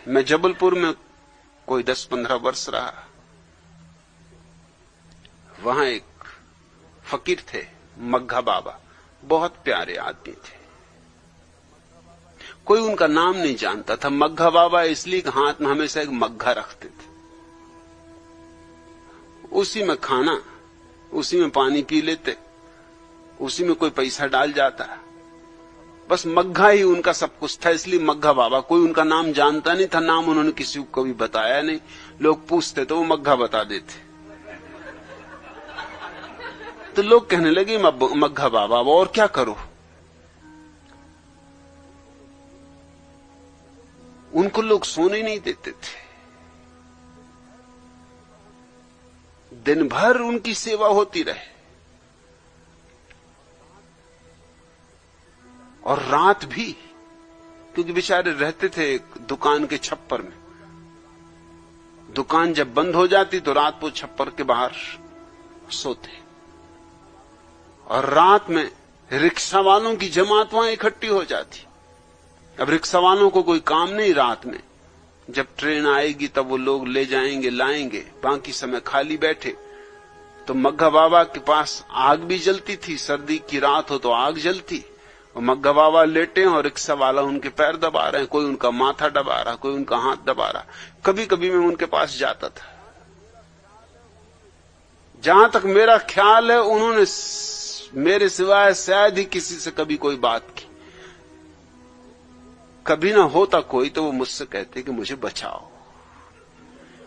मैं जबलपुर में कोई 10-15 वर्ष रहा। वहां एक फकीर थे, मग्घा बाबा, बहुत प्यारे आदमी थे। कोई उनका नाम नहीं जानता था। मग्घा बाबा इसलिए कि हाथ में हमेशा एक मग्घा रखते थे, उसी में खाना, उसी में पानी पी लेते, उसी में कोई पैसा डाल जाता। बस मग्घा ही उनका सब कुछ था, इसलिए मग्घा बाबा। कोई उनका नाम जानता नहीं था, नाम उन्होंने किसी को कभी बताया नहीं। लोग पूछते तो वो मग्घा बता देते। तो लोग कहने लगे मग्घा बाबा, और क्या करो। उनको लोग सोने नहीं देते थे। दिन भर उनकी सेवा होती रहे, और रात भी, क्योंकि बेचारे रहते थे एक दुकान के छप्पर में। दुकान जब बंद हो जाती तो रात को छप्पर के बाहर सोते, और रात में रिक्शा वालों की जमात वहां इकट्ठी हो जाती। अब रिक्शा वालों को कोई काम नहीं रात में, जब ट्रेन आएगी तब वो लोग ले जाएंगे लाएंगे, बाकी समय खाली बैठे। तो मग्घा बाबा के पास आग भी जलती थी, सर्दी की रात हो तो आग जलती, और मग्घा बाबा लेटे हैं और रिक्शा वाला उनके पैर दबा रहे हैं, कोई उनका माथा दबा रहा, कोई उनका हाथ दबा रहा। कभी कभी मैं उनके पास जाता था। जहां तक मेरा ख्याल है उन्होंने मेरे सिवाय शायद ही किसी से कभी कोई बात की। कभी ना होता कोई तो वो मुझसे कहते कि मुझे बचाओ,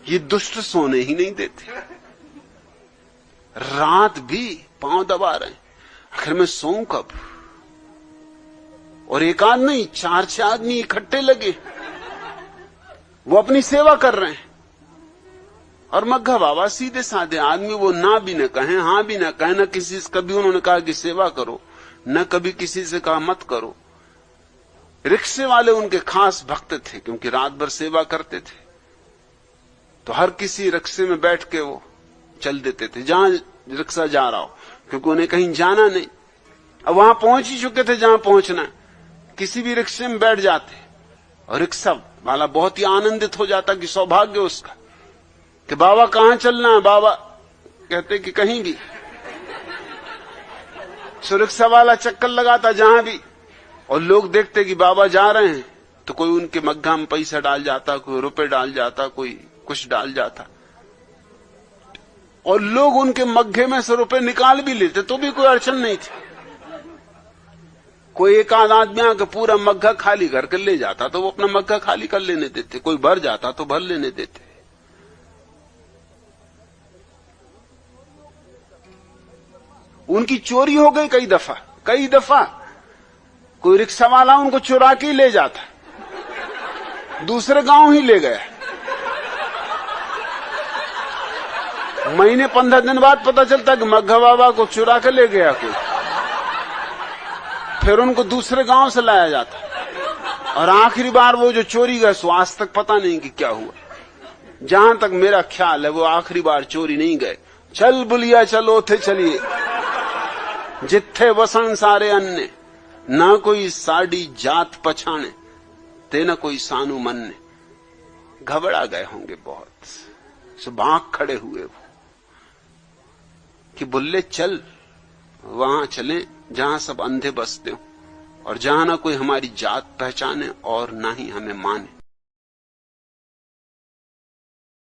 ये दुष्ट सोने ही नहीं देते। रात भी पांव दबा रहे हैं, आखिर मैं सोऊं कब। और एक आदमी नहीं, 4-6 आदमी इकट्ठे लगे, वो अपनी सेवा कर रहे हैं। और मग्घा बाबा सीधे साधे आदमी, वो ना भी न कहें, हां भी न कहें, न किसी से कभी उन्होंने कहा कि सेवा करो, न कभी किसी से कहा मत करो। रिक्शे वाले उनके खास भक्त थे, क्योंकि रात भर सेवा करते थे, तो हर किसी रिक्शे में बैठ के वो चल देते थे जहां रिक्शा जा रहा हो, क्योंकि उन्हें कहीं जाना नहीं। अब वहां पहुंच ही चुके थे जहां पहुंचना, किसी भी रिक्शे में बैठ जाते, और रिक्शा वाला बहुत ही आनंदित हो जाता कि सौभाग्य उसका, कि बाबा कहां चलना है। बाबा कहते कि कहीं भी। सो रिक्शा वाला चक्कर लगाता जहां भी, और लोग देखते कि बाबा जा रहे हैं, तो कोई उनके मग्घा में पैसा डाल जाता, कोई रुपए डाल जाता, कोई कुछ डाल जाता, और लोग उनके मग्घे में से रुपए निकाल भी लेते, तो भी कोई अड़चन नहीं थी। कोई एक आध आदमी आकर पूरा मग्घा खाली करके ले जाता तो वो अपना मग्घा खाली कर लेने देते, कोई भर जाता तो भर लेने देते। उनकी चोरी हो गई कई दफा। कोई रिक्शा वाला उनको चुरा के ले जाता, दूसरे गांव ही ले गया। महीने 15 दिन बाद पता चलता कि मग्घा बाबा को चुरा के ले गया कोई, फिर उनको दूसरे गांव से लाया जाता। और आखिरी बार वो जो चोरी गए सो आज तक पता नहीं कि क्या हुआ। जहां तक मेरा ख्याल है वो आखिरी बार चोरी नहीं गए। चल बुलिया चलो थे चलिए, जिथे वसन सारे अन्य, ना कोई साड़ी जात पछाने, ते न कोई सानू मनने। घबरा गए होंगे बहुत, सो भाग खड़े हुए वो कि बुल्ले चल, वहां चले जहां सब अंधे बसते हो, और जहां ना कोई हमारी जात पहचाने और ना ही हमें माने।